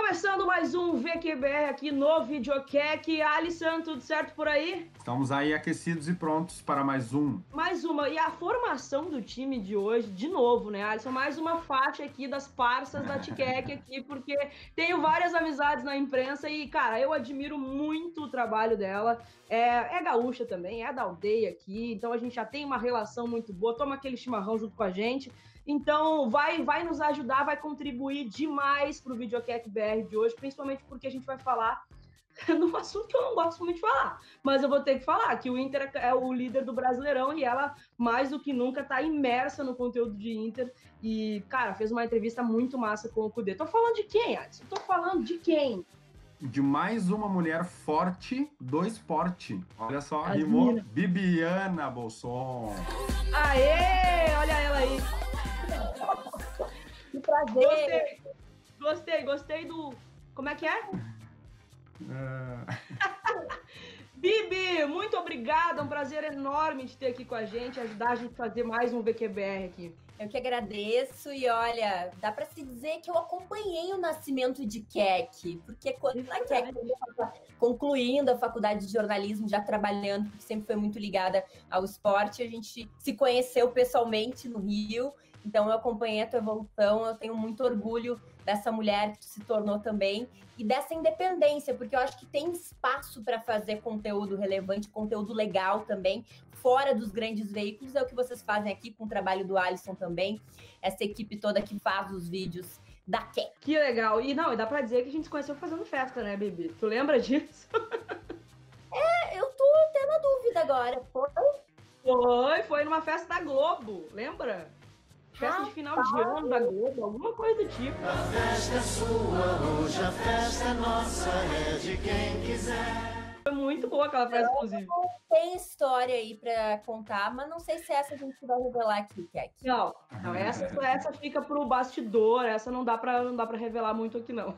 Começando mais um VQBR aqui no Videocac. Alisson, tudo certo por aí? Estamos aí aquecidos e prontos para mais um. Mais uma. E a formação do time de hoje, de novo, né, Alisson? Mais uma faixa aqui das parças da Tiquec aqui, porque tenho várias amizades na imprensa e, cara, eu admiro muito o trabalho dela. É gaúcha também, é da aldeia aqui, então a gente já tem uma relação muito boa, toma aquele chimarrão junto com a gente. Então, vai nos ajudar, vai contribuir demais para o Videocac BR de hoje, principalmente porque a gente vai falar num assunto que eu não gosto muito de falar, mas eu vou ter que falar que o Inter é o líder do Brasileirão e ela, mais do que nunca, tá imersa no conteúdo de Inter e, cara, fez uma entrevista muito massa com o Kudê. Tô falando de quem, Alisson? Tô falando de quem? De mais uma mulher forte do esporte. Olha só, As rimou. mina. Bibiana Bolson. Aê! Olha ela aí. Que prazer. Gostei do... Como é que é? Bibi, muito obrigada, é um prazer enorme te ter aqui com a gente, ajudar a gente a fazer mais um VQBR aqui. Eu que agradeço e olha, dá para se dizer que eu acompanhei o nascimento de Keck, porque quando a Keck concluindo a faculdade de jornalismo, já trabalhando, porque sempre foi muito ligada ao esporte, a gente se conheceu pessoalmente no Rio, então eu acompanhei a tua evolução, eu tenho muito orgulho dessa mulher que se tornou também e dessa independência, porque eu acho que tem espaço para fazer conteúdo relevante, conteúdo legal também, fora dos grandes veículos, é o que vocês fazem aqui com o trabalho do Alisson também, essa equipe toda que faz os vídeos da Keck. Que legal. E não, dá pra dizer que a gente se conheceu fazendo festa, né, Bibi? Tu lembra disso? Eu tô até na dúvida agora. Foi numa festa da Globo, lembra? Festa de final de ano da Globo, alguma coisa do tipo. A festa é sua, hoje a festa é nossa, é de quem quiser. Foi muito boa aquela festa, inclusive. Tem história aí pra contar, mas não sei se essa a gente vai revelar aqui, Keck. Não, essa fica pro bastidor, essa não dá pra revelar muito aqui, não.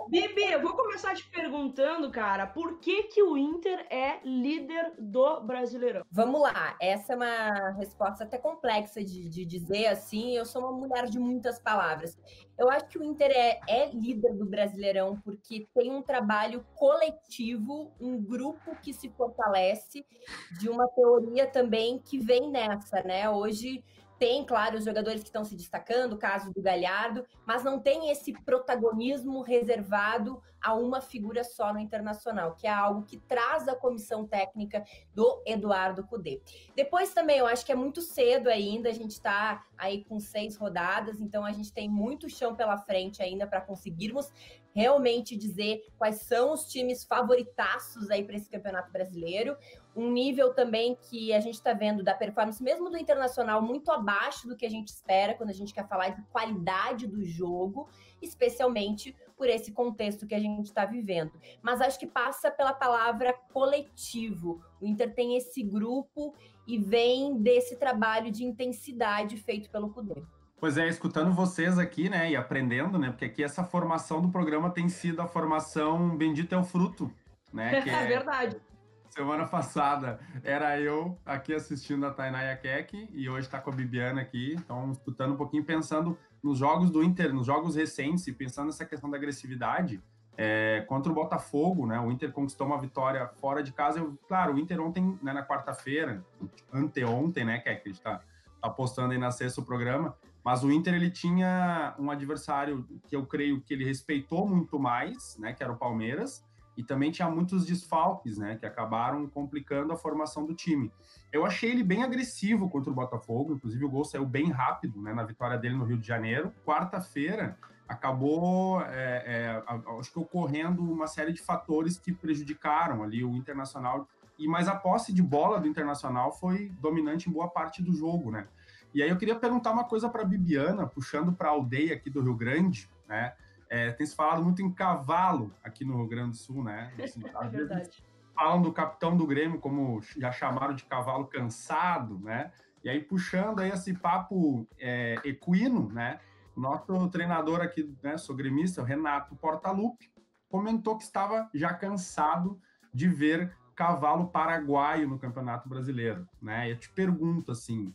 Bibi, eu vou começar te perguntando, cara, por que o Inter é líder do Brasileirão? Vamos lá, essa é uma resposta até complexa de dizer assim, eu sou uma mulher de muitas palavras. Eu acho que o Inter é líder do Brasileirão porque tem um trabalho coletivo, um grupo que se fortalece, de uma teoria também que vem nessa, né? Hoje tem, claro, os jogadores que estão se destacando, o caso do Galhardo, mas não tem esse protagonismo reservado a uma figura só no Internacional, que é algo que traz a comissão técnica do Eduardo Cudê. Depois também, eu acho que é muito cedo ainda, a gente está aí com 6 rodadas, então a gente tem muito chão pela frente ainda para conseguirmos realmente dizer quais são os times favoritaços aí para esse Campeonato Brasileiro. Um nível também que a gente está vendo da performance, mesmo do Internacional, muito abaixo do que a gente espera quando a gente quer falar de qualidade do jogo, especialmente por esse contexto que a gente está vivendo. Mas acho que passa pela palavra coletivo. O Inter tem esse grupo e vem desse trabalho de intensidade feito pelo Cudê. Pois é, escutando vocês aqui, né, e aprendendo, né, porque aqui essa formação do programa tem sido a formação Bendito é o Fruto, né, que É verdade. Semana passada era eu aqui assistindo a Tainá e a Keck, e hoje está com a Bibiana aqui, então escutando um pouquinho, pensando nos jogos do Inter, nos jogos recentes, e pensando nessa questão da agressividade, contra o Botafogo, né, o Inter conquistou uma vitória fora de casa, claro, o Inter ontem, né, na quarta-feira, anteontem, né, Keck, a gente está apostando aí na sexta o programa, mas o Inter, ele tinha um adversário que eu creio que ele respeitou muito mais, né, que era o Palmeiras, e também tinha muitos desfalques, né, que acabaram complicando a formação do time. Eu achei ele bem agressivo contra o Botafogo, inclusive o gol saiu bem rápido, né, na vitória dele no Rio de Janeiro. Quarta-feira acabou, acho que ocorrendo uma série de fatores que prejudicaram ali o Internacional, mas a posse de bola do Internacional foi dominante em boa parte do jogo, né. E aí eu queria perguntar uma coisa para a Bibiana, puxando para a aldeia aqui do Rio Grande, né, tem se falado muito em cavalo aqui no Rio Grande do Sul, né? Assim, às vezes falam do capitão do Grêmio, como já chamaram de cavalo cansado, né? E aí, puxando aí esse papo equino, né? O nosso treinador aqui, né, sou gremista, o Renato Portaluppi, comentou que estava já cansado de ver cavalo paraguaio no Campeonato Brasileiro, né? Eu te pergunto, assim,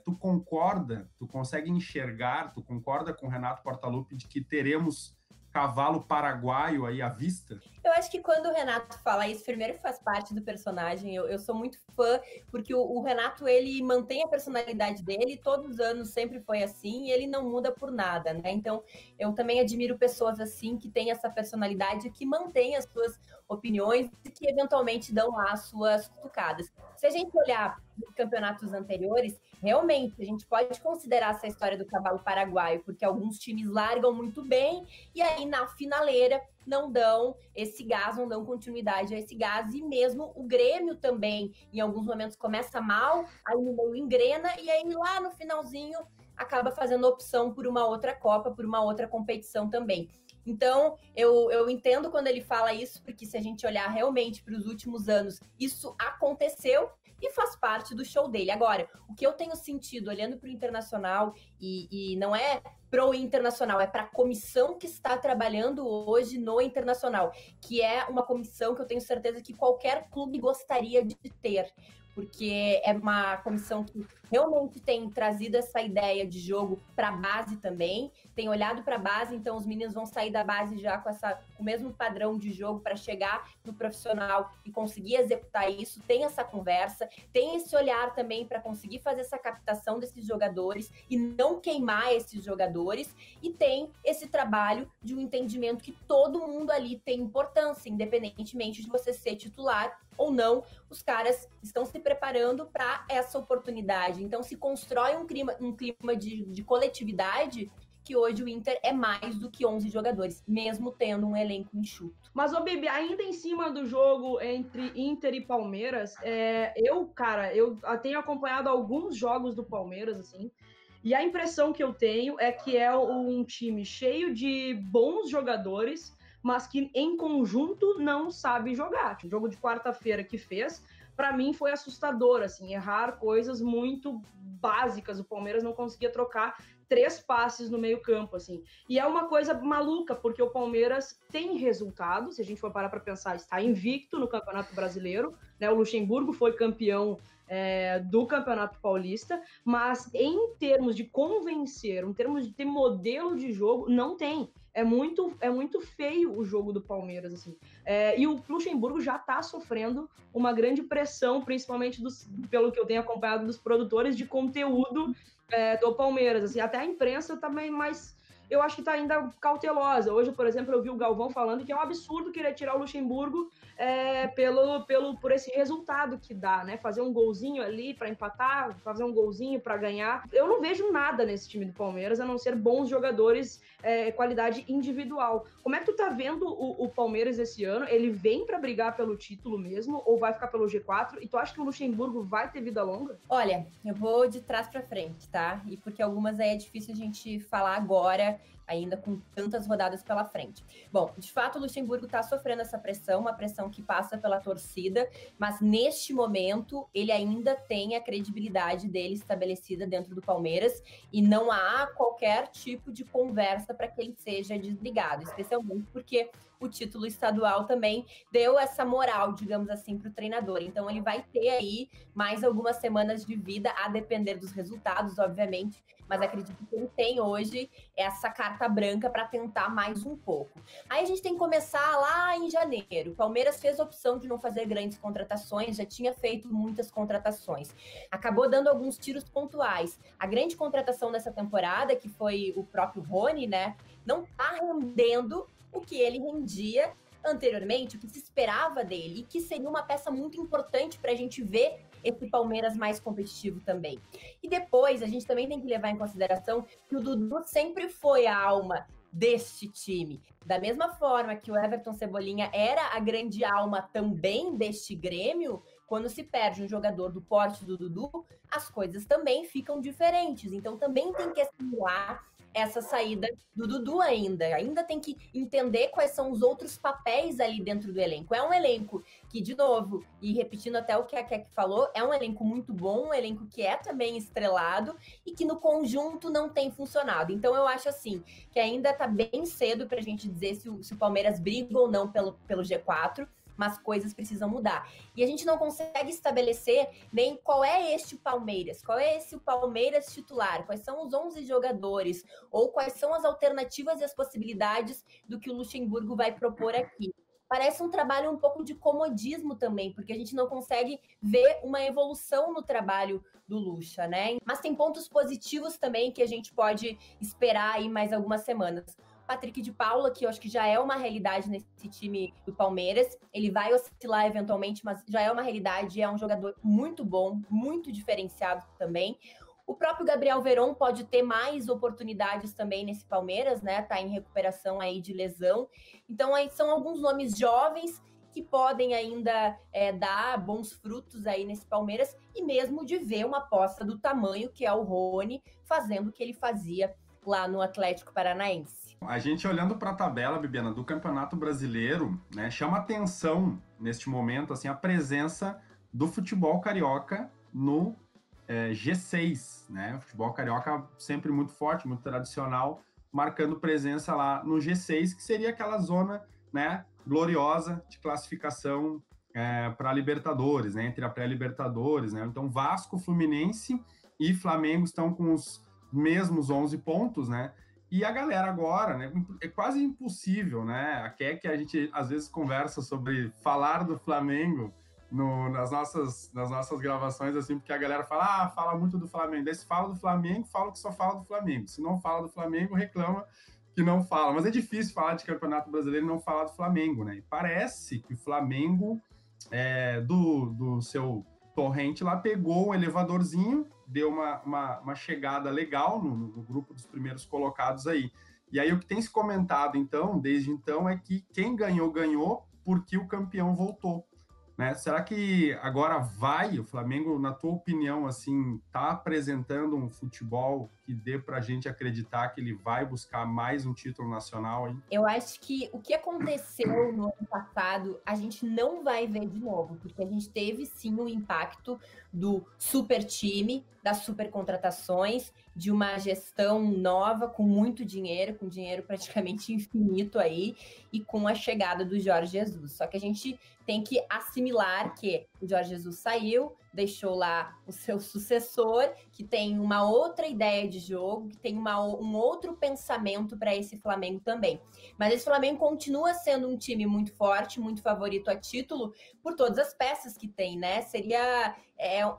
tu concorda, tu consegue enxergar, tu concorda com o Renato Portaluppi de que teremos cavalo paraguaio aí à vista? Eu acho que quando o Renato fala isso, primeiro faz parte do personagem. Eu sou muito fã, porque o Renato, ele mantém a personalidade dele, todos os anos sempre foi assim, e ele não muda por nada, né? Então, eu também admiro pessoas assim, que têm essa personalidade, que mantêm as suas opiniões e que eventualmente dão lá as suas cutucadas. Se a gente olhar os campeonatos anteriores, realmente a gente pode considerar essa história do cavalo paraguaio, porque alguns times largam muito bem e aí na finaleira não dão esse gás, não dão continuidade a esse gás, e mesmo o Grêmio também, em alguns momentos começa mal, aí no meio engrena, e aí lá no finalzinho acaba fazendo opção por uma outra Copa, por uma outra competição também. Então, eu entendo quando ele fala isso, porque se a gente olhar realmente para os últimos anos, isso aconteceu e faz parte do show dele. Agora, o que eu tenho sentido olhando para o Internacional, e não é pro Internacional, é para a comissão que está trabalhando hoje no Internacional, que é uma comissão que eu tenho certeza que qualquer clube gostaria de ter, porque é uma comissão que realmente tem trazido essa ideia de jogo para a base também, tem olhado para a base, então os meninos vão sair da base já com o mesmo padrão de jogo para chegar no profissional e conseguir executar isso, tem essa conversa, tem esse olhar também para conseguir fazer essa captação desses jogadores e não queimar esses jogadores, e tem esse trabalho de um entendimento que todo mundo ali tem importância, independentemente de você ser titular ou não, os caras estão se preparando para essa oportunidade. Então se constrói um clima de coletividade, que hoje o Inter é mais do que 11 jogadores, mesmo tendo um elenco enxuto. Mas, ô Bibi, ainda em cima do jogo entre Inter e Palmeiras, eu tenho acompanhado alguns jogos do Palmeiras, assim, e a impressão que eu tenho é que é um time cheio de bons jogadores, mas que em conjunto não sabe jogar. O jogo de quarta-feira que fez, para mim foi assustador, assim, errar coisas muito básicas. O Palmeiras não conseguia trocar 3 passes no meio campo, assim. E é uma coisa maluca, porque o Palmeiras tem resultado, se a gente for parar para pensar, está invicto no Campeonato Brasileiro, né? O Luxemburgo foi campeão do Campeonato Paulista, mas em termos de convencer, em termos de ter modelo de jogo, não tem. É muito feio o jogo do Palmeiras, assim. E o Luxemburgo já está sofrendo uma grande pressão, principalmente pelo que eu tenho acompanhado dos produtores de conteúdo do Palmeiras. Assim. Até a imprensa também, mas eu acho que está ainda cautelosa. Hoje, por exemplo, eu vi o Galvão falando que é um absurdo querer tirar o Luxemburgo por esse resultado que dá, né? Fazer um golzinho ali para empatar, fazer um golzinho para ganhar. Eu não vejo nada nesse time do Palmeiras, a não ser bons jogadores, qualidade individual. Como é que tu tá vendo o Palmeiras esse ano? Ele vem para brigar pelo título mesmo ou vai ficar pelo G4? E tu acha que o Luxemburgo vai ter vida longa? Olha, eu vou de trás para frente, tá? E porque algumas aí é difícil a gente falar agora, ainda com tantas rodadas pela frente. Bom, de fato o Luxemburgo está sofrendo essa pressão, uma pressão que passa pela torcida, mas neste momento ele ainda tem a credibilidade dele estabelecida dentro do Palmeiras e não há qualquer tipo de conversa para que ele seja desligado, especialmente porque o título estadual também deu essa moral, digamos assim, para o treinador. Então ele vai ter aí mais algumas semanas de vida, a depender dos resultados, obviamente, mas acredito que ele tem hoje essa carta branca para tentar mais um pouco. Aí a gente tem que começar lá em janeiro. O Palmeiras fez a opção de não fazer grandes contratações, já tinha feito muitas contratações. Acabou dando alguns tiros pontuais. A grande contratação dessa temporada, que foi o próprio Rony, né, não tá rendendo o que ele rendia anteriormente, o que se esperava dele, e que seria uma peça muito importante para a gente ver esse Palmeiras mais competitivo também. E depois, a gente também tem que levar em consideração que o Dudu sempre foi a alma deste time. Da mesma forma que o Everton Cebolinha era a grande alma também deste Grêmio, quando se perde um jogador do porte do Dudu, as coisas também ficam diferentes. Então também tem que assimilar essa saída do Dudu ainda tem que entender quais são os outros papéis ali dentro do elenco. É um elenco que, de novo, e repetindo até o que a Kek falou, é um elenco muito bom, um elenco que é também estrelado e que no conjunto não tem funcionado. Então eu acho assim, que ainda tá bem cedo pra gente dizer se o Palmeiras briga ou não pelo G4. mas coisas precisam mudar. E a gente não consegue estabelecer nem qual é este Palmeiras, qual é esse o Palmeiras titular, quais são os 11 jogadores, ou quais são as alternativas e as possibilidades do que o Luxemburgo vai propor aqui. Parece um trabalho um pouco de comodismo também, porque a gente não consegue ver uma evolução no trabalho do Lucha, né? Mas tem pontos positivos também que a gente pode esperar aí mais algumas semanas. Patrick de Paula, que eu acho que já é uma realidade nesse time do Palmeiras. Ele vai oscilar eventualmente, mas já é uma realidade, é um jogador muito bom, muito diferenciado também. O próprio Gabriel Veron pode ter mais oportunidades também nesse Palmeiras, né? Tá em recuperação aí de lesão. Então, aí são alguns nomes jovens que podem ainda dar bons frutos aí nesse Palmeiras, e mesmo de ver uma aposta do tamanho que é o Rony fazendo o que ele fazia lá no Atlético Paranaense. A gente olhando para a tabela, Bibiana, do Campeonato Brasileiro, né, chama atenção neste momento assim, a presença do futebol carioca no G6, né? O futebol carioca sempre muito forte, muito tradicional, marcando presença lá no G6, que seria aquela zona, né, gloriosa de classificação para a Libertadores, né, entre a pré-Libertadores, né? Então Vasco, Fluminense e Flamengo estão com os mesmos 11 pontos, né? E a galera agora, né, é quase impossível, né? Até que a gente às vezes conversa sobre falar do Flamengo nas nossas gravações, assim, porque a galera fala muito do Flamengo. Daí se fala do Flamengo, fala que só fala do Flamengo. Se não fala do Flamengo, reclama que não fala. Mas é difícil falar de Campeonato Brasileiro e não falar do Flamengo, né? E parece que o Flamengo, do seu torrente lá, pegou um elevadorzinho, deu uma chegada legal no grupo dos primeiros colocados aí. E aí o que tem se comentado, então, desde então, é que quem ganhou, ganhou porque o campeão voltou. Né? Será que agora o Flamengo, na tua opinião, assim, tá apresentando um futebol que dê pra gente acreditar que ele vai buscar mais um título nacional, hein? Eu acho que o que aconteceu no ano passado, a gente não vai ver de novo, porque a gente teve sim o impacto do super time, das super contratações, de uma gestão nova, com muito dinheiro, com dinheiro praticamente infinito aí, e com a chegada do Jorge Jesus. Só que a gente tem que assimilar que o Jorge Jesus saiu, deixou lá o seu sucessor, que tem uma outra ideia de jogo, que tem um outro pensamento para esse Flamengo também. Mas esse Flamengo continua sendo um time muito forte, muito favorito a título, por todas as peças que tem, né? Seria,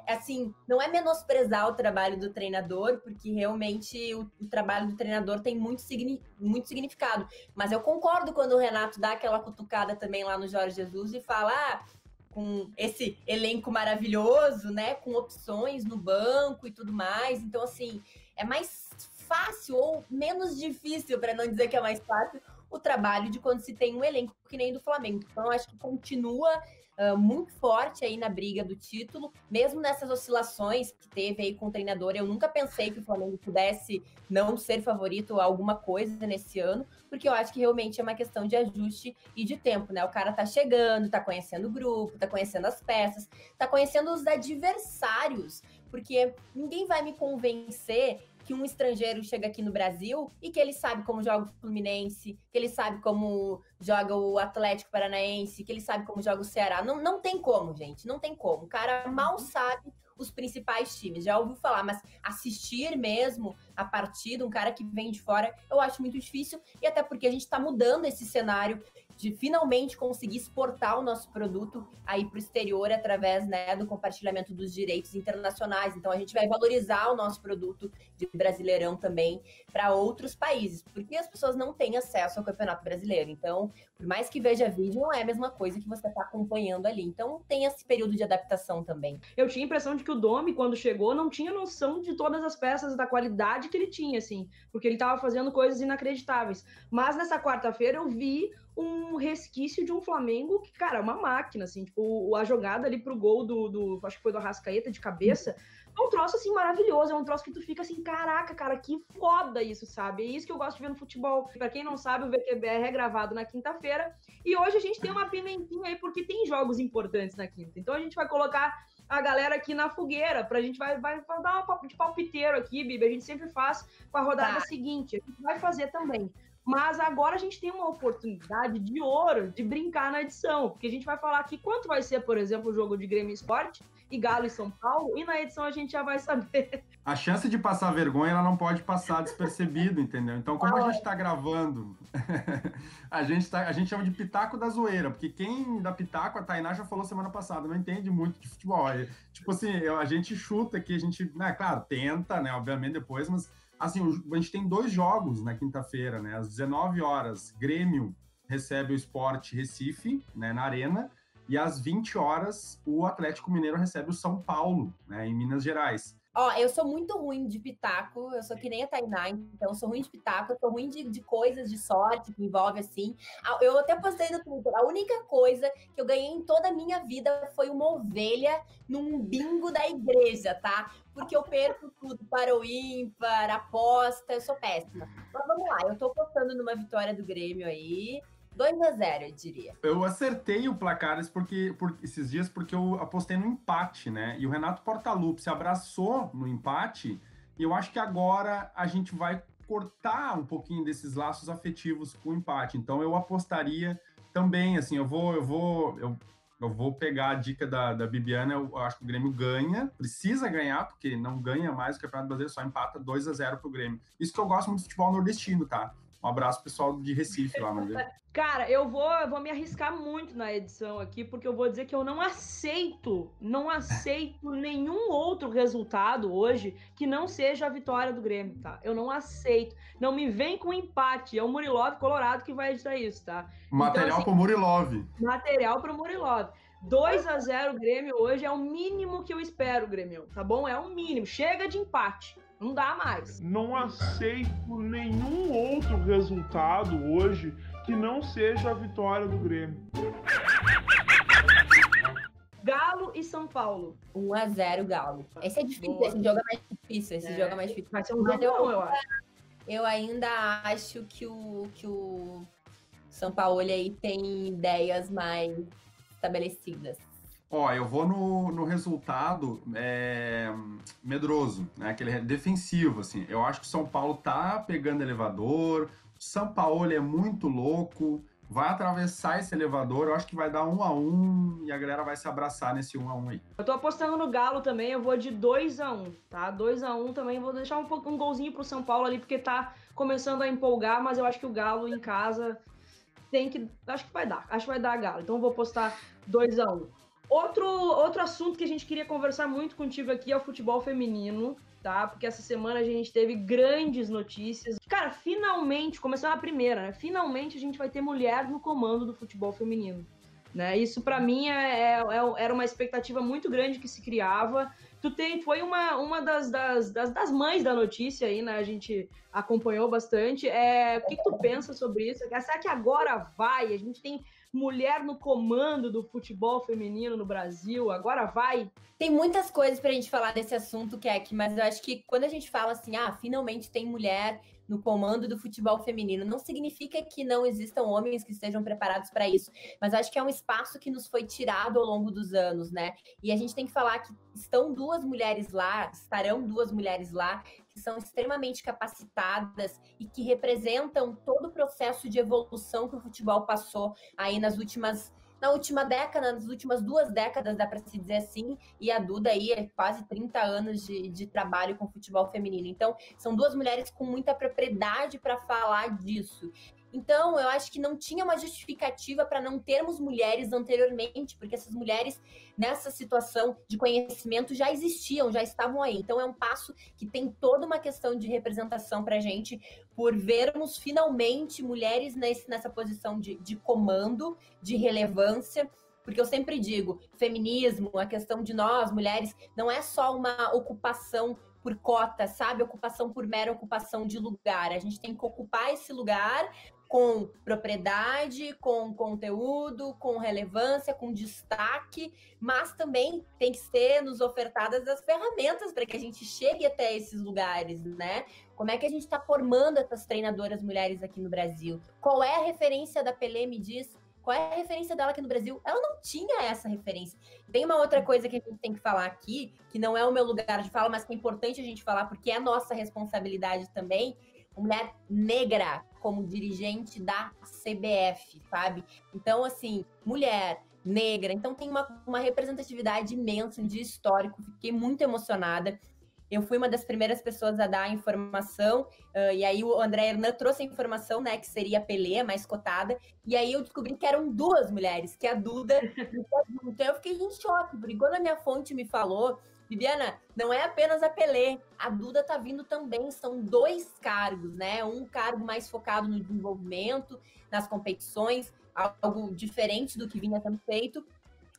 assim, não é menosprezar o trabalho do treinador, porque realmente o trabalho do treinador tem muito significado. Mas eu concordo quando o Renato dá aquela cutucada também lá no Jorge Jesus e fala, com esse elenco maravilhoso, né, com opções no banco e tudo mais. Então, assim, é mais fácil ou menos difícil, para não dizer que é mais fácil, o trabalho de quando se tem um elenco que nem do Flamengo. Então, eu acho que continua muito forte aí na briga do título, mesmo nessas oscilações que teve aí com o treinador. Eu nunca pensei que o Flamengo pudesse não ser favorito a alguma coisa nesse ano, porque eu acho que realmente é uma questão de ajuste e de tempo, né? O cara tá chegando, tá conhecendo o grupo, tá conhecendo as peças, tá conhecendo os adversários, porque ninguém vai me convencer que um estrangeiro chega aqui no Brasil e que ele sabe como joga o Fluminense, que ele sabe como joga o Atlético Paranaense, que ele sabe como joga o Ceará. Não tem como, gente, não tem como. O cara mal sabe os principais times. Já ouviu falar, mas assistir mesmo a partida, um cara que vem de fora, eu acho muito difícil, e até porque a gente está mudando esse cenário de finalmente conseguir exportar o nosso produto aí para o exterior através, né, do compartilhamento dos direitos internacionais. Então a gente vai valorizar o nosso produto de Brasileirão também para outros países, porque as pessoas não têm acesso ao Campeonato Brasileiro. Então, por mais que veja vídeo, não é a mesma coisa que você está acompanhando ali. Então tem esse período de adaptação também. Eu tinha a impressão de que o Domi, quando chegou, não tinha noção de todas as peças, da qualidade que ele tinha, assim, porque ele estava fazendo coisas inacreditáveis. Mas nessa quarta-feira eu vi um resquício de um Flamengo que, cara, é uma máquina, assim, tipo, a jogada ali pro gol acho que foi do Arrascaeta de cabeça, é um troço, assim, maravilhoso, é um troço que tu fica assim, caraca, cara, que foda isso, sabe? É isso que eu gosto de ver no futebol. Pra quem não sabe, o VQBR é gravado na quinta-feira, e hoje a gente tem uma pimentinha aí, porque tem jogos importantes na quinta. Então a gente vai colocar a galera aqui na fogueira, pra gente vai dar uma de palpiteiro aqui, Bibi, a gente sempre faz com a rodada seguinte, a gente vai fazer também. Mas agora a gente tem uma oportunidade de ouro de brincar na edição, porque a gente vai falar aqui quanto vai ser, por exemplo, o jogo de Grêmio Sport e Galo e São Paulo, e na edição a gente já vai saber. A chance de passar vergonha, ela não pode passar despercebido, entendeu? Então, como a gente está gravando, a gente chama de pitaco da zoeira, porque quem dá pitaco, a Tainá já falou semana passada, não entende muito de futebol. Tipo assim, a gente chuta aqui, a gente, né, claro, tenta, né, obviamente depois, mas assim, a gente tem 2 jogos na quinta-feira, né, às 19 horas, Grêmio recebe o Sport Recife, né, na Arena, e às 20 horas o Atlético Mineiro recebe o São Paulo, né, em Minas Gerais. Ó, eu sou muito ruim de pitaco, eu sou que nem a Tainá, então eu sou ruim de pitaco, eu sou ruim de coisas de sorte que envolve assim. Eu até postei no Twitter, a única coisa que eu ganhei em toda a minha vida foi uma ovelha num bingo da igreja, tá? Porque eu perco tudo para o ímpar, aposta, eu sou péssima. Mas vamos lá, eu tô apostando numa vitória do Grêmio aí. 2-0, eu diria. Eu acertei o placar esses dias porque eu apostei no empate, né? E o Renato Portaluppi se abraçou no empate e eu acho que agora a gente vai cortar um pouquinho desses laços afetivos com o empate. Então eu apostaria também, assim, eu vou pegar a dica da Bibiana, eu acho que o Grêmio ganha, precisa ganhar, porque não ganha mais o Campeonato Brasileiro, só empata 2-0 pro Grêmio. Isso que eu gosto muito do futebol nordestino, tá? Um abraço pessoal de Recife lá, meu Deus. Cara, eu vou me arriscar muito na edição aqui, porque eu vou dizer que eu não aceito nenhum outro resultado hoje que não seja a vitória do Grêmio, tá? Eu não aceito. Não me vem com empate. É o Murilov Colorado que vai editar isso, tá? Material então, assim, pro Murilov. Material pro Murilov. 2-0 Grêmio hoje é o mínimo que eu espero, Grêmio, tá bom? É o mínimo. Chega de empate. Não dá mais. Não aceito nenhum outro resultado hoje que não seja a vitória do Grêmio. Galo e São Paulo. 1-0 Galo. Esse é difícil, Boa. esse jogo é mais difícil. Esse jogo é mais difícil. Vai ser um Mas jogão, eu acho. eu ainda acho que o São Paulo aí tem ideias mais estabelecidas. Ó, eu vou no resultado medroso, né? Aquele defensivo, assim. Eu acho que o São Paulo tá pegando elevador, o São Paulo é muito louco, vai atravessar esse elevador, eu acho que vai dar 1-1 e a galera vai se abraçar nesse 1-1 aí. Eu tô apostando no Galo também, eu vou de 2-1, tá? 2-1 também, vou deixar um golzinho pro São Paulo ali, porque tá começando a empolgar, mas eu acho que o Galo em casa acho que vai dar Galo, então eu vou apostar 2-1. Outro assunto que a gente queria conversar muito contigo aqui é o futebol feminino, tá? Porque essa semana a gente teve grandes notícias. Cara, finalmente, começando a primeira, né? Finalmente a gente vai ter mulher no comando do futebol feminino, né? Isso pra mim era uma expectativa muito grande que se criava. Foi uma das mães da notícia aí, né? A gente acompanhou bastante. O que tu pensa sobre isso? Será que agora vai? A gente tem mulher no comando do futebol feminino no Brasil, agora vai? Tem muitas coisas pra gente falar desse assunto, Keck, mas eu acho que quando a gente fala assim, finalmente tem mulher no comando do futebol feminino, não significa que não existam homens que estejam preparados para isso, mas eu acho que é um espaço que nos foi tirado ao longo dos anos, né? E a gente tem que falar que estarão duas mulheres lá, que são extremamente capacitadas e que representam todo o processo de evolução que o futebol passou aí na última década, nas últimas 2 décadas, dá para se dizer assim, e a Duda aí é quase 30 anos de trabalho com futebol feminino. Então, são 2 mulheres com muita propriedade para falar disso. Então, eu acho que não tinha uma justificativa para não termos mulheres anteriormente, porque essas mulheres, nessa situação de conhecimento, já existiam, já estavam aí. Então, é um passo que tem toda uma questão de representação para a gente, por vermos finalmente mulheres nessa posição de comando, de relevância. Porque eu sempre digo, feminismo, a questão de nós, mulheres, não é só uma ocupação por cota, sabe? Ocupação por mera ocupação de lugar. A gente tem que ocupar esse lugar com propriedade, com conteúdo, com relevância, com destaque, mas também tem que ser nos ofertadas as ferramentas para que a gente chegue até esses lugares, né? Como é que a gente está formando essas treinadoras mulheres aqui no Brasil? Qual é a referência da Pelé, me diz? Qual é a referência dela aqui no Brasil? Ela não tinha essa referência. Tem uma outra coisa que a gente tem que falar aqui, que não é o meu lugar de fala, mas que é importante a gente falar, porque é nossa responsabilidade também. Mulher negra como dirigente da CBF, sabe? Então, assim, mulher, negra, então tem uma representatividade imensa, um dia histórico, fiquei muito emocionada. Eu fui uma das primeiras pessoas a dar a informação, e aí o André Hernan trouxe a informação, né, que seria a Pelé, a mais cotada, e aí eu descobri que eram 2 mulheres, que a Duda e a Ju. Então eu fiquei em choque, porque quando a minha fonte me falou, Bibiana, não é apenas a Pelé, a Duda tá vindo também, são 2 cargos, né, um cargo mais focado no desenvolvimento, nas competições, algo diferente do que vinha sendo feito,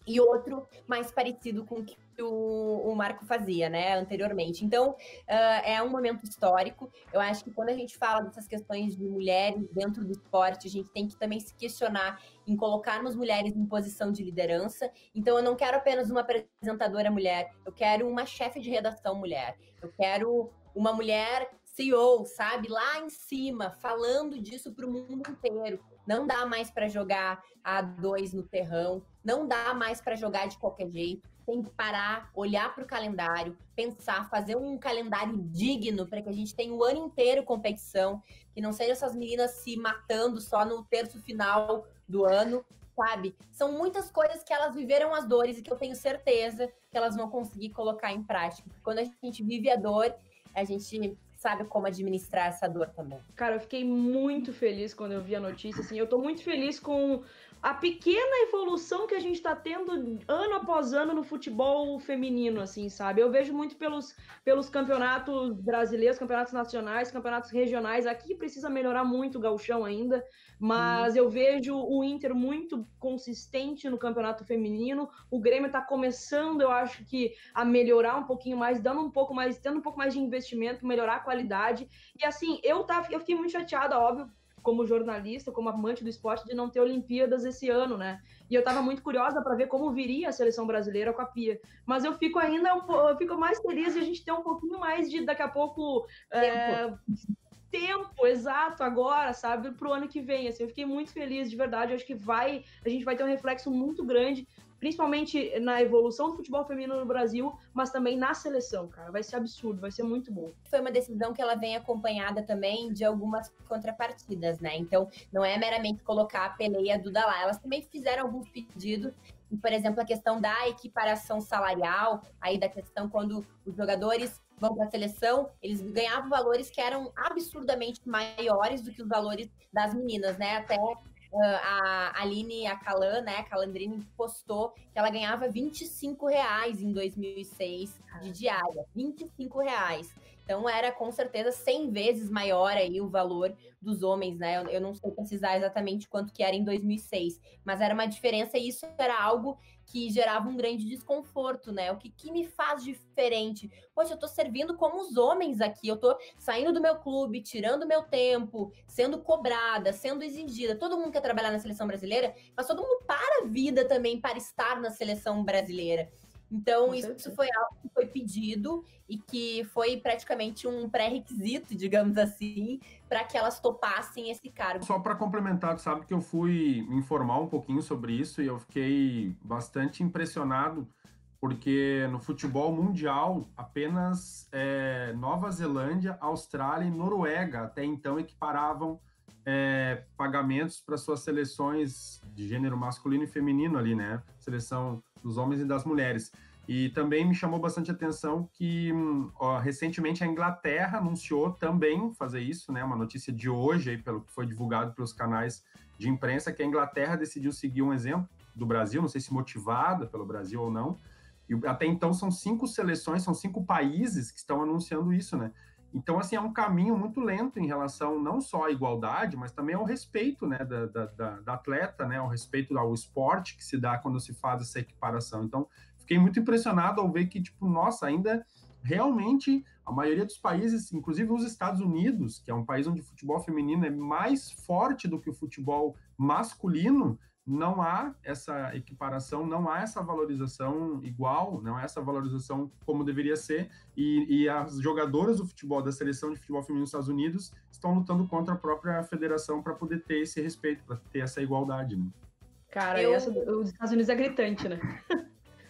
e outro mais parecido com o que o Marco fazia, né, anteriormente. Então, é um momento histórico. Eu acho que quando a gente fala dessas questões de mulheres dentro do esporte, a gente tem que também se questionar em colocarmos mulheres em posição de liderança. Então, eu não quero apenas uma apresentadora mulher, eu quero uma chefe de redação mulher, eu quero uma mulher CEO, sabe, lá em cima, falando disso para o mundo inteiro. Não dá mais para jogar a 2 no terrão, não dá mais para jogar de qualquer jeito. Tem que parar, olhar para o calendário, pensar, fazer um calendário digno para que a gente tenha o ano inteiro competição, que não seja essas meninas se matando só no terço final do ano, sabe? São muitas coisas que elas viveram as dores e que eu tenho certeza que elas vão conseguir colocar em prática. Quando a gente vive a dor, a gente sabe como administrar essa dor também. Cara, eu fiquei muito feliz quando eu vi a notícia, assim, eu tô muito feliz com a pequena evolução que a gente tá tendo ano após ano no futebol feminino, assim, sabe? Eu vejo muito pelos campeonatos brasileiros, campeonatos nacionais, campeonatos regionais, aqui precisa melhorar muito o gauchão ainda, mas eu vejo o Inter muito consistente no campeonato feminino, o Grêmio tá começando, eu acho que a melhorar um pouquinho mais, tendo um pouco mais de investimento, melhorar a qualidade, e assim, eu fiquei muito chateada, óbvio, como jornalista, como amante do esporte, de não ter Olimpíadas esse ano, né? E eu tava muito curiosa para ver como viria a seleção brasileira com a Pia. Mas eu fico eu fico mais feliz de a gente ter um pouquinho mais de, daqui a pouco, tempo exato agora, sabe? Pro ano que vem, assim. Eu fiquei muito feliz, de verdade. Eu acho que a gente vai ter um reflexo muito grande, principalmente na evolução do futebol feminino no Brasil, mas também na seleção, cara. Vai ser absurdo, vai ser muito bom. Foi uma decisão que ela vem acompanhada também de algumas contrapartidas, né? Então, não é meramente colocar a Pelé e a Duda lá. Elas também fizeram alguns pedidos, por exemplo, a questão da equiparação salarial, aí da questão quando os jogadores vão para a seleção, eles ganhavam valores que eram absurdamente maiores do que os valores das meninas, né? Até a Aline Acalan, né, a Calandrini, postou que ela ganhava R$25 em 2006 de diária, R$25. Então era com certeza 100 vezes maior aí o valor dos homens, né? Eu não sei precisar exatamente quanto que era em 2006, mas era uma diferença e isso era algo que gerava um grande desconforto, né? O que me faz diferente? Poxa, eu tô servindo como os homens aqui, eu tô saindo do meu clube, tirando meu tempo, sendo cobrada, sendo exigida. Todo mundo quer trabalhar na seleção brasileira, mas todo mundo para a vida também para estar na seleção brasileira. Então, isso foi algo que foi pedido e que foi praticamente um pré-requisito, digamos assim, para que elas topassem esse cargo. Só para complementar, tu sabe que eu fui me informar um pouquinho sobre isso e eu fiquei bastante impressionado, porque no futebol mundial, apenas Nova Zelândia, Austrália e Noruega até então equiparavam pagamentos para suas seleções de gênero masculino e feminino ali, né? Seleção dos homens e das mulheres. E também me chamou bastante atenção que recentemente a Inglaterra anunciou também fazer isso, né? Uma notícia de hoje, aí, pelo que foi divulgado pelos canais de imprensa, que a Inglaterra decidiu seguir um exemplo do Brasil, não sei se motivada pelo Brasil ou não. E até então são 5 seleções, são 5 países que estão anunciando isso, né? Então, assim, é um caminho muito lento em relação não só à igualdade, mas também ao respeito, né, da atleta, né, ao respeito ao esporte que se dá quando se faz essa equiparação. Então, fiquei muito impressionado ao ver que, tipo, nossa, ainda realmente a maioria dos países, inclusive os Estados Unidos, que é um país onde o futebol feminino é mais forte do que o futebol masculino, não há essa equiparação, não há essa valorização igual, não há essa valorização como deveria ser, e as jogadoras do futebol, da seleção de futebol feminino dos Estados Unidos, estão lutando contra a própria federação para poder ter esse respeito, para ter essa igualdade, né? Cara, os Estados Unidos é gritante, né?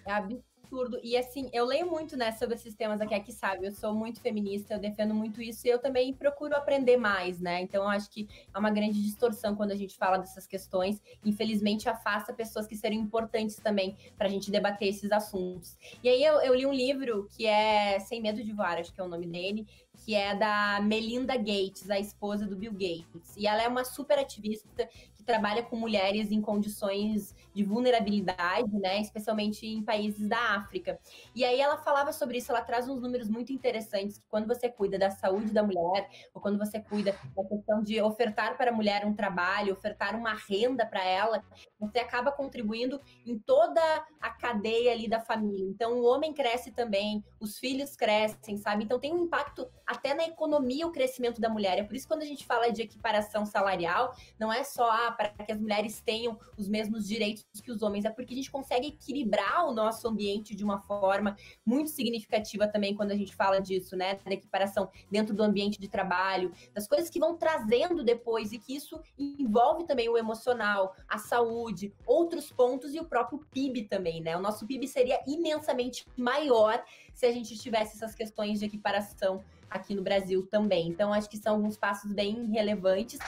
É absurdo absurdo. E assim, eu leio muito, né, sobre esses temas aqui, que sabe, eu sou muito feminista, eu defendo muito isso e eu também procuro aprender mais, né? Então eu acho que é uma grande distorção quando a gente fala dessas questões. Infelizmente, afasta pessoas que seriam importantes também pra gente debater esses assuntos. E aí eu li um livro que é Sem Medo de Voar, acho que é o nome dele, que é da Melinda Gates, a esposa do Bill Gates. E ela é uma super ativista que trabalha com mulheres em condições de vulnerabilidade, né, especialmente em países da África. E aí ela falava sobre isso, ela traz uns números muito interessantes, que quando você cuida da saúde da mulher, ou quando você cuida da questão de ofertar para a mulher um trabalho, ofertar uma renda para ela, você acaba contribuindo em toda a cadeia ali da família. Então o homem cresce também, os filhos crescem, sabe? Então tem um impacto até na economia, o crescimento da mulher. É por isso que quando a gente fala de equiparação salarial, não é só para que as mulheres tenham os mesmos direitos que os homens, é porque a gente consegue equilibrar o nosso ambiente de uma forma muito significativa também quando a gente fala disso, né? Da equiparação dentro do ambiente de trabalho, das coisas que vão trazendo depois e que isso envolve também o emocional, a saúde, outros pontos e o próprio PIB também, né? O nosso PIB seria imensamente maior se a gente tivesse essas questões de equiparação aqui no Brasil também. Então, acho que são alguns passos bem relevantes.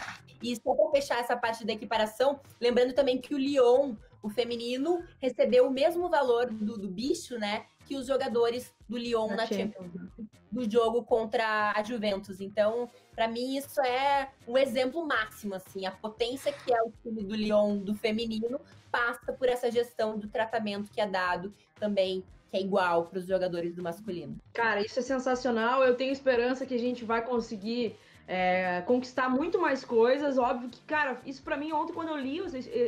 E só para fechar essa parte da equiparação, lembrando também que o Lyon, o feminino, recebeu o mesmo valor do bicho, né, que os jogadores do Lyon na Champions, do jogo contra a Juventus. Então, para mim, isso é um exemplo máximo, assim, a potência que é o time do Lyon do feminino passa por essa gestão do tratamento que é dado também, que é igual para os jogadores do masculino. Cara, isso é sensacional. Eu tenho esperança que a gente vai conseguir conquistar muito mais coisas. Óbvio que, cara, isso para mim, ontem quando eu li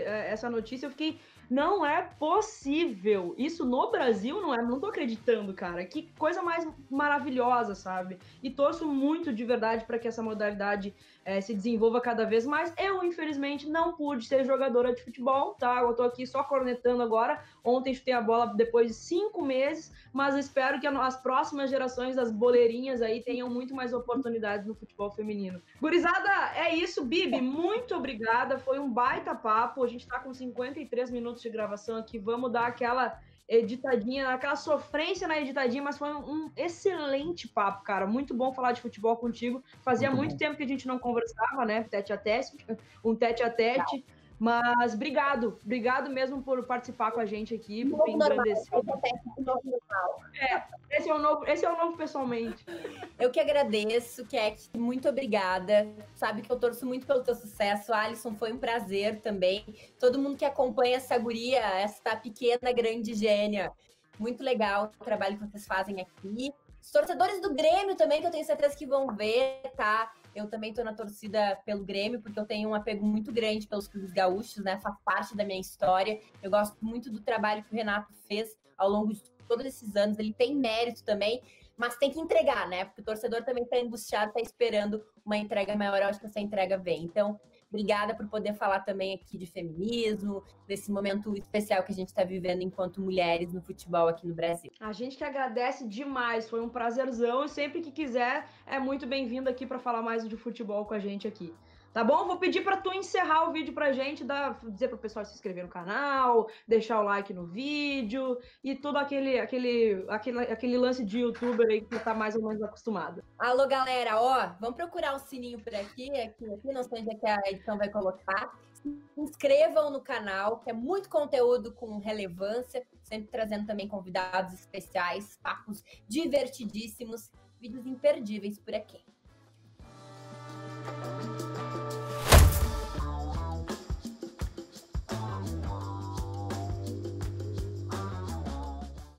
essa notícia, eu fiquei... Não é possível. Isso no Brasil não tô acreditando, cara. Que coisa mais maravilhosa, sabe? E torço muito de verdade para que essa modalidade se desenvolva cada vez mais. Eu, infelizmente, não pude ser jogadora de futebol, tá? Eu tô aqui só cornetando agora. Ontem chutei a bola depois de 5 meses, mas espero que as próximas gerações das boleirinhas aí tenham muito mais oportunidades no futebol feminino. Gurizada, é isso. Bibi, muito obrigada. Foi um baita papo. A gente tá com 53 minutos de gravação aqui, vamos dar aquela editadinha, aquela sofrência na editadinha, mas foi um excelente papo, cara, muito bom falar de futebol contigo, fazia muito tempo que a gente não conversava, né, tete a tete, mas obrigado mesmo por participar com a gente aqui, por engrandecer. Esse é o novo pessoalmente. Eu que agradeço, Cat, muito obrigada. Sabe que eu torço muito pelo teu sucesso. Alisson, foi um prazer também. Todo mundo que acompanha essa guria, essa pequena, grande gênia. Muito legal o trabalho que vocês fazem aqui. Os torcedores do Grêmio também, que eu tenho certeza que vão ver, tá? Eu também tô na torcida pelo Grêmio, porque eu tenho um apego muito grande pelos clubes gaúchos, né? Faz parte da minha história. Eu gosto muito do trabalho que o Renato fez ao longo de todos esses anos. Ele tem mérito também, mas tem que entregar, né? Porque o torcedor também tá angustiado, tá esperando uma entrega maior. Eu acho que essa entrega vem. Então, obrigada por poder falar também aqui de feminismo, desse momento especial que a gente está vivendo enquanto mulheres no futebol aqui no Brasil. A gente que agradece demais, foi um prazerzão e sempre que quiser é muito bem-vindo aqui para falar mais de futebol com a gente aqui. Tá bom? Vou pedir para tu encerrar o vídeo pra gente, dizer pro pessoal se inscrever no canal, deixar o like no vídeo e todo aquele lance de youtuber aí que tá mais ou menos acostumado. Alô, galera, ó, vamos procurar um sininho por aqui, não sei onde é que a edição vai colocar. Se inscrevam no canal, que é muito conteúdo com relevância, sempre trazendo também convidados especiais, papos divertidíssimos, vídeos imperdíveis por aqui.